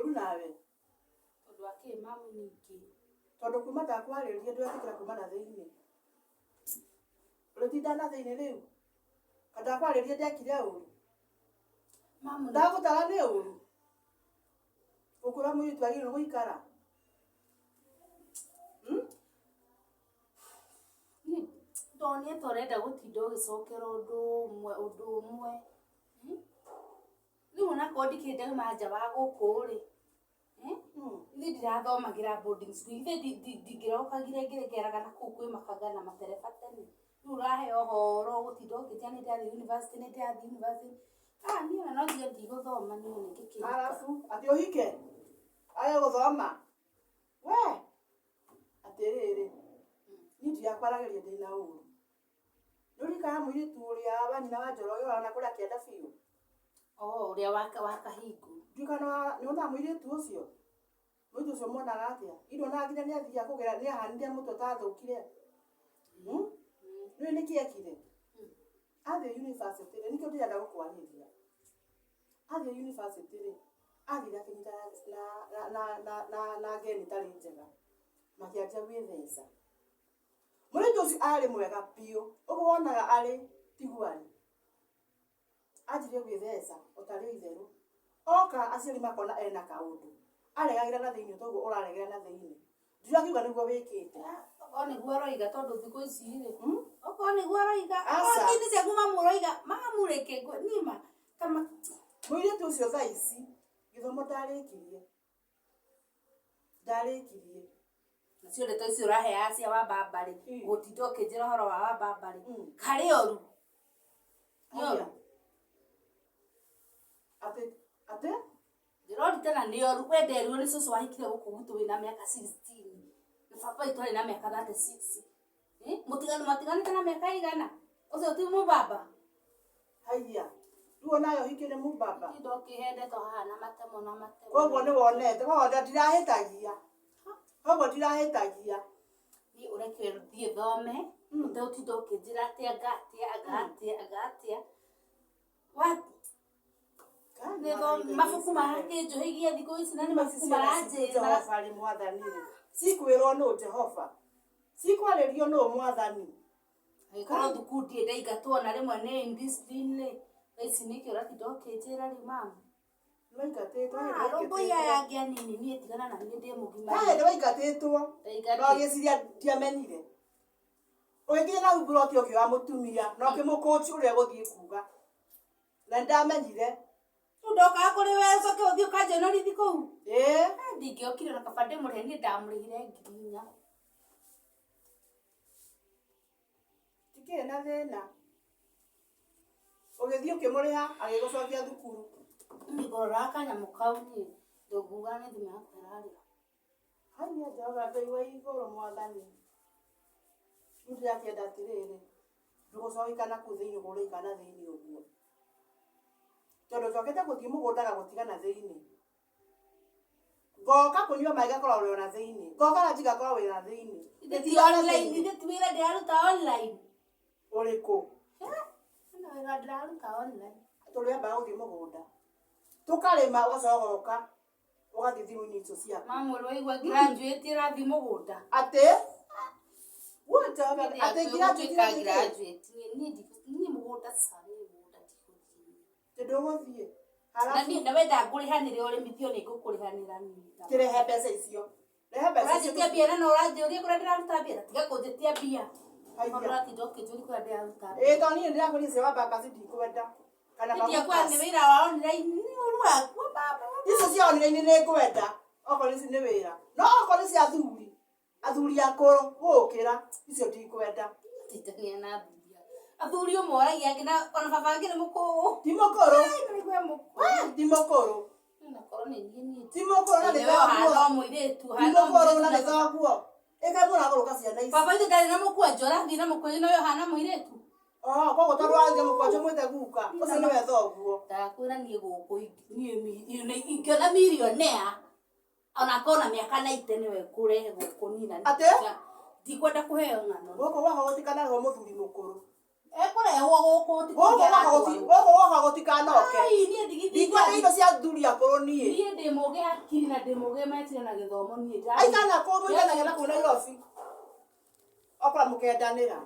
uru nawe tondu ake mamu niki tondu kuma ndakwarĩria ndwetĩkĩra kuma na thĩinĩ ũrĩtinda na thĩinĩ rĩu ndakwarĩria ndekire ũru mamu ndagũtara nĩ ũru ũkũra mũirĩtu agĩrĩirwo gũikara ndonire torenda gũtinda ũgĩcokera ũndũ ũmwe rĩu onako ndikĩrĩte manja wa gũkũ rĩ ithe ndirathomagĩra boarding school ithe ndingĩrokagire ngĩrekeraga na kũu kwĩ makanga na matereba tene rĩu ũrahe ũhoro gũtinda ũngĩtia nĩ ndĩrathiĩ university niĩ ona no ndige ndigũthoma niĩ nĩngĩkĩrĩka arabu atĩ ũhike age gũthoma we atĩrĩrĩ niĩ ndiakwaragĩria ndĩna ũru nĩũrikaga mũirĩtu ũrĩa wa nyina wa Njoroge ona kũrĩa kĩenda biũ ũrĩa wa Kahingu ndirikana nĩwona mũirĩtu ũcio mwonaga atĩa ndonaga nginya nĩathiia kũgera nĩahanire mũtwe ta thũkire nĩũĩ nĩkĩ ekire athiĩ university rĩ nĩkĩo ndĩrenda gũkwarĩria athiĩ university rĩ athire akĩnyita na ngeni tarĩ njega makĩanjia gwĩtheca mũirĩtu ũcio arĩ mwega biũ ũguo wonaga arĩ tiguari anjirie gwĩtheca ũtarĩ itherũ oka aciari makona ena kaũndũ aregagĩra na thĩinĩ toguo ũraregera na thĩinĩ ndirakiuga nĩguo wĩkĩte okorwo nĩguo aroiga tondũ thikũ ici rĩ okorwo nĩguo aroiga akini ciaku mamuroiga mamureke nima kama mũirĩtu ũcio thaa ici gĩthomo ndarĩkirie nacio ndeto icio ũraheaga cia Wambamba rĩ gũtinda ũkĩnjĩra ũhoro wa Wambamba rĩ karĩ oru atĩ ndĩrori tena nĩ oru wenderirwo nĩ cũcũ wahikire gũkũ gwitũ wĩna mĩaka 16 na baba witũ arĩ na mĩaka 36 matiganĩte na mĩaka igana ũcio ti Mũmbamba haiya rĩu onayo hikire Mũmbamba tinda ũkĩhendetwo haha na matemo koguo nĩ wonete koguo ndirahĩtagia niĩ ũreke thiĩ thome ũtegũtinda ũkĩnjĩra atĩ agatĩa mabuku marakĩnjũhĩgia thikũ ici na nĩ mabuku maranjĩra barĩ mwathani cikwĩrwo nũ Jehova cikwarĩrio nũ mwathani agĩkorwo thukuru ndirĩ ndaingatwo na rĩmwe nĩ indiscipline ici nĩkĩo ũratinda ũkĩnjĩra rĩu mamu rũmbũiya yange anini niĩ tigana na niĩ ndĩ mũgima nĩwaingatĩtwo no gĩciria ndiamenyire ũgĩkinya na humbũra ũkĩ ũkĩ wa mũtumia na ũkĩmũkũnji ũrĩa gũthiĩ kuga na ndamenyire ndokaga kũrĩ we coke ũthiĩ ũkanjonorithia kũu ndingĩokire na kaba ndĩmũrĩhe niĩ ndamũrĩhire 4,000 tikĩrĩ na thĩna ũgĩthiĩ ũkĩmũrĩha agĩgũcokia thukuru ngorora kanyamũ kau niĩ ndũnguga nĩ thimũ yakwa ĩrarĩra haiya Jehova Ngai wa igũrũ mwathani rĩu ndĩrakĩenda atĩrĩrĩ ndũgũcokika na kũu thĩinĩ ũgũrĩka na thĩinĩ ũguo tondũ cokete gũthiĩ mũgũndaga gũtiga na thĩinĩ ngoka kũnyua maĩ gakorwo wĩ na thĩinĩ ngoka ranji gakorwo wĩ na thĩinĩ ithe ti wĩra ndĩraruta online ũrĩkũ na wĩra ndĩraruta online tũrĩambaga gũthiĩ mũgũnda tũkarĩma ũgacoka ũgathiĩ thimũ-inĩ icio ciaku mamu ũraigua graduate ĩrathiĩ mũgũnda atĩ niĩ mũgũnda ndũgũthiĩ na wenda ngũrĩhanĩre ũrĩmithio nĩ ngũkũrĩhanĩra kĩrehe mbeca icio ũranjĩtia mbia na ũranjũria kũrĩa ndĩraruta mbia tiga kũnjĩtia mbia ũratinda ũkĩnjũria kũrĩa ndĩraruta mbia tondũ niĩ ndĩrakũria cia Wambamba ndikwenda kana ndiakwa nĩ wĩra wa online nĩ ũru waku icio cia online nĩ ngwenda okorwo ici nĩ wĩra no okorwo nĩ cia athuri akũrũ gũkĩra icio ndikwenda titania na athuri ũmwe oragia angĩ na ona baba angĩ nĩ mũkũrũ ti mũkũrũ ti mũkũrũ na nĩ thoguo ĩkaĩ mũragũrũka ciana ici baba ithe ndarĩ na mũkwenjo ũrathiĩ na mũkwenjo na ũhana mũirĩtu koguo tondũ wathire mũkwenjo mwĩte guka ũcio nĩwe thoguo ndakwĩra niĩ gũkũ ingĩona millionaire ona kona mĩaka 90 nĩwe kũrehe gũkũ nina ndikwenda kũheo ng'ano gũkũ wahotikana ho mũthuri mũkũrũ ekũrehe ũraheo gũkũ woka gũtikanoke niĩ ndigithia ndikwa indo cia thuri akũrũ niĩ niĩ ndĩ mũgĩ hakiri na ndĩ mũgĩ metire na gĩthomo niĩ aikana kũndũ iganagia na kũu Nairobi okora mũkendanĩra